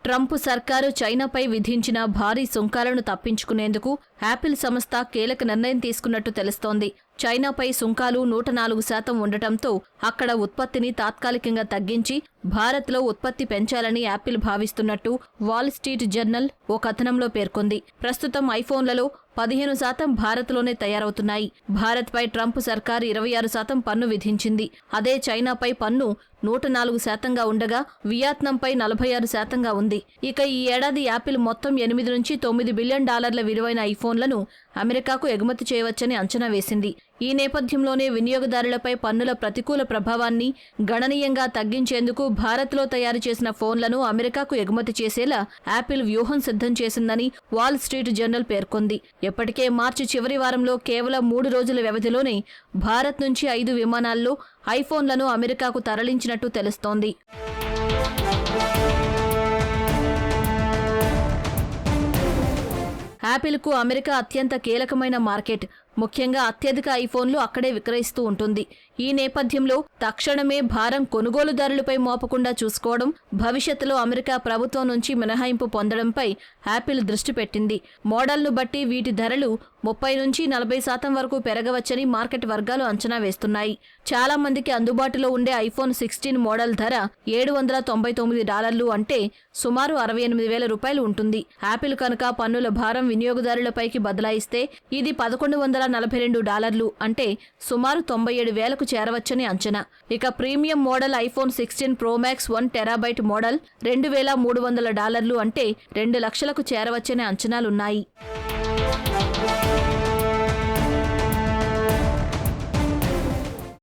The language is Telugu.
ట్రంప్ సర్కారు చైనాపై విధించిన భారీ సుంకాలను తప్పించుకునేందుకు యాపిల్ సంస్థ కీలక నిర్ణయం తీసుకున్నట్టు తెలుస్తోంది. చైనాపై సుంకాలు 104% ఉండటంతో అక్కడ ఉత్పత్తిని తాత్కాలికంగా తగ్గించి భారత్లో ఉత్పత్తి పెంచాలని యాపిల్ భావిస్తున్నట్టు వాల్ స్ట్రీట్ జర్నల్ ఓ కథనంలో పేర్కొంది. ప్రస్తుతం ఐఫోన్లలో 15% భారత్లోనే తయారవుతున్నాయి. భారత్పై ట్రంప్ సర్కారు 26% పన్ను విధించింది. అదే చైనాపై పన్ను 104%గా ఉండగా వియత్నాంపై 46%గా ఉంది. ఇక ఈ ఏడాది యాపిల్ మొత్తం 8 నుంచి 9 బిలియన్ డాలర్ల విలువైన ఐఫోన్లను అమెరికాకు ఎగుమతి చేయవచ్చని అంచనా వేసింది. ఈ నేపథ్యంలోనే వినియోగదారులపై పన్నుల ప్రతికూల ప్రభావాన్ని గణనీయంగా తగ్గించేందుకు భారత్లో తయారు చేసిన ఫోన్లను అమెరికాకు ఎగుమతి చేసేలా యాపిల్ వ్యూహం సిద్ధం చేసిందని వాల్ స్ట్రీట్ జర్నల్ పేర్కొంది. ఇప్పటికే మార్చి చివరి వారంలో కేవలం 3 రోజుల వ్యవధిలోనే భారత్ నుంచి 5 విమానాల్లో ఐఫోన్లను అమెరికాకు తరలించినట్టు తెలుస్తోంది. యాపిల్కు అమెరికా అత్యంత కీలకమైన మార్కెట్. ముఖ్యంగా అత్యధిక ఐఫోన్లు అక్కడే విక్రయిస్తూ ఉంటుంది. ఈ నేపథ్యంలో తక్షణమే భారం కొనుగోలుదారులపై మోపకుండా చూసుకోవడం, భవిష్యత్తులో అమెరికా ప్రభుత్వం నుంచి మినహాయింపు పొందడంపై యాపిల్ దృష్టి పెట్టింది. మోడల్ను బట్టి వీటి ధరలు 30 నుంచి 40% వరకు పెరగవచ్చని మార్కెట్ వర్గాలు అంచనా వేస్తున్నాయి. చాలా మందికి అందుబాటులో ఉండే ఐఫోన్ 16 మోడల్ ధర $799 అంటే సుమారు 68,000 రూపాయలు ఉంటుంది. యాపిల్ కనుక పన్నుల భారం వినియోగదారులపైకి బదలాయిస్తే ఇది $1,142 అంటే సుమారు 97,000కు చేరవచ్చని అంచనా. ఇక premium model iPhone 16 pro max 1 terabyte model $2,300 అంటే 2 లక్షలకు చేరవచ్చనే అంచనాలున్నాయి.